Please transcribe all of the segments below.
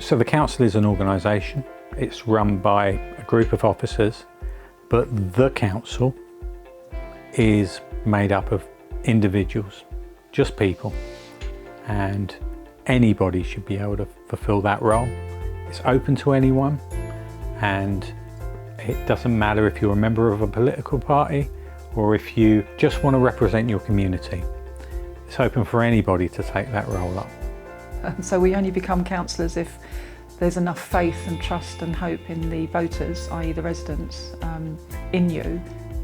So the council is an organisation. It's run by a group of officers, but the council is made up of individuals, just people, and anybody should be able to fulfil that role. It's open to anyone, and it doesn't matter if you're a member of a political party or if you just want to represent your community. It's open for anybody to take that role up. So we only become councillors if there's enough faith and trust and hope in the voters, i.e. the residents, in you.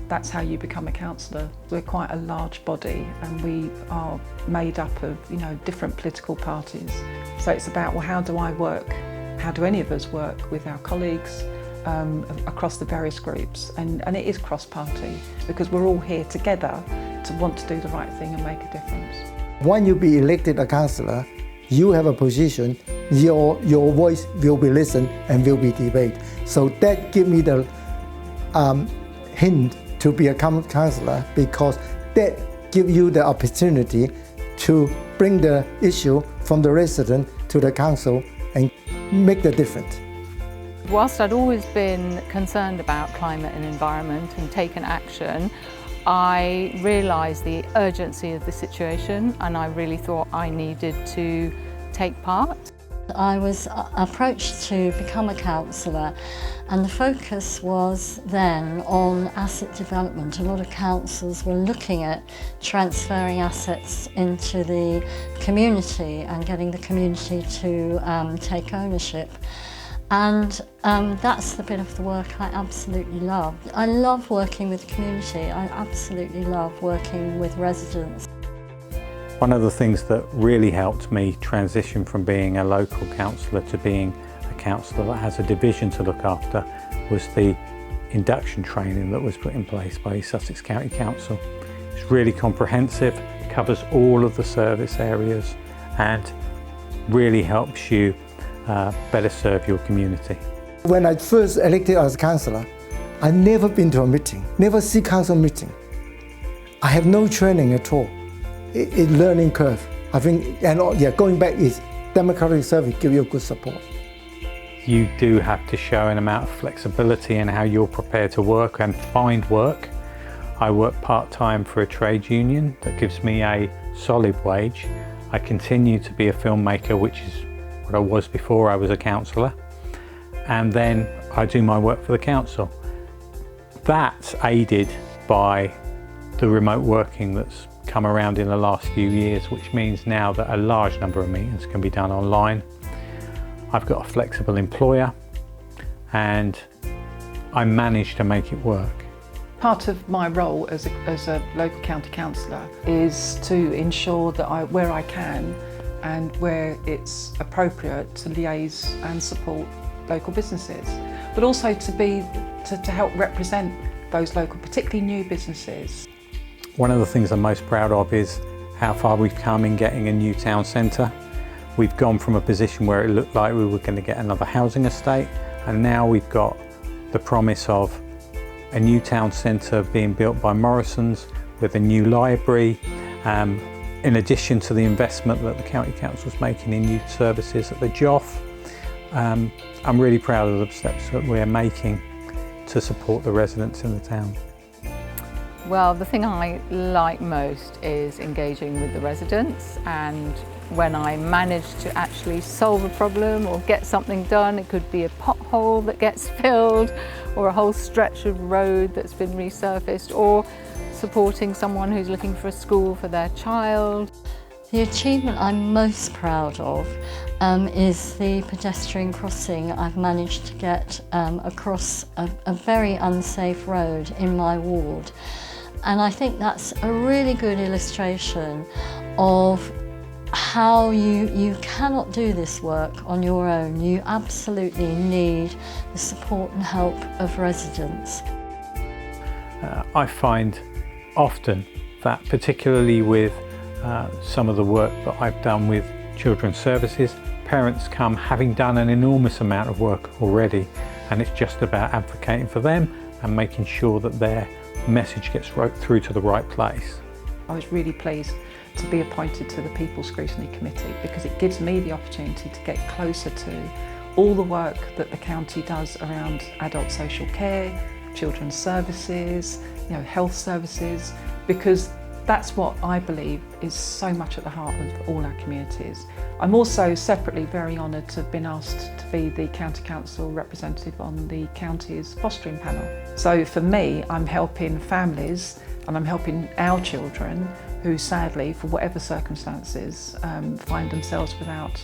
That's how you become a councillor. We're quite a large body and we are made up of, different political parties. So it's about, well, how do I work? How do any of us work with our colleagues across the various groups? And it is cross-party because we're all here together to want to do the right thing and make a difference. When you be elected a councillor, you have a position, your voice will be listened and will be debated. So that gives me the hint to be a councillor, because that gives you the opportunity to bring the issue from the resident to the council and make the difference. Whilst I'd always been concerned about climate and environment and taken action, I realised the urgency of the situation and I really thought I needed to take part. I was approached to become a councillor and the focus was then on asset development. A lot of councils were looking at transferring assets into the community and getting the community to take ownership. And that's the bit of the work I absolutely love. I love working with the community. I absolutely love working with residents. One of the things that really helped me transition from being a local councillor to being a councillor that has a division to look after was the induction training that was put in place by Sussex County Council. It's really comprehensive, covers all of the service areas and really helps you better serve your community. When I first elected as councillor, I never been to a meeting, never see council meeting. I have no training at all. It's learning curve. I think, and going back is democratic service give you good support. You do have to show an amount of flexibility in how you're prepared to work and find work. I work part-time for a trade union that gives me a solid wage. I continue to be a filmmaker, which is what I was before I was a councillor. And then I do my work for the council. That's aided by the remote working that's come around in the last few years, which means now that a large number of meetings can be done online. I've got a flexible employer and I manage to make it work. Part of my role as a local county councillor is to ensure that where I can and where it's appropriate to liaise and support local businesses, but also to help represent those local, particularly new businesses. One of the things I'm most proud of is how far we've come in getting a new town centre. We've gone from a position where it looked like we were going to get another housing estate, and now we've got the promise of a new town centre being built by Morrison's with a new library, in addition to the investment that the County Council is making in youth services at the Joff. I'm really proud of the steps that we're making to support the residents in the town. Well, the thing I like most is engaging with the residents, and when I manage to actually solve a problem or get something done, it could be a pothole that gets filled or a whole stretch of road that's been resurfaced, or supporting someone who's looking for a school for their child. The achievement I'm most proud of is the pedestrian crossing I've managed to get across a very unsafe road in my ward. And I think that's a really good illustration of how you cannot do this work on your own. You absolutely need the support and help of residents. I find often that, particularly with some of the work that I've done with children's services, parents come having done an enormous amount of work already, and it's just about advocating for them and making sure that their message gets right through to the right place. I was really pleased to be appointed to the People Scrutiny Committee, because it gives me the opportunity to get closer to all the work that the county does around adult social care, children's services, health services, because that's what I believe is so much at the heart of all our communities. I'm also separately very honoured to have been asked to be the County Council representative on the county's fostering panel. So for me, I'm helping families and I'm helping our children who sadly, for whatever circumstances, find themselves without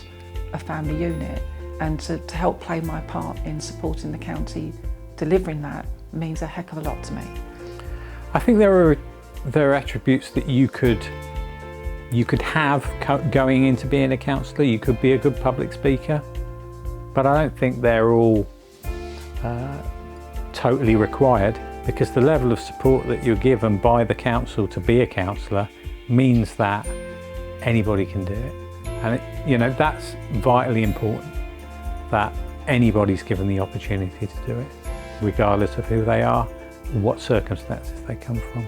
a family unit. And to help play my part in supporting the county delivering that means a heck of a lot to me. I think there are attributes that you could have going into being a councillor. You could be a good public speaker, but I don't think they're all totally required, because the level of support that you're given by the council to be a councillor means that anybody can do it. And that's vitally important, that anybody's given the opportunity to do it, regardless of who they are, what circumstances they come from.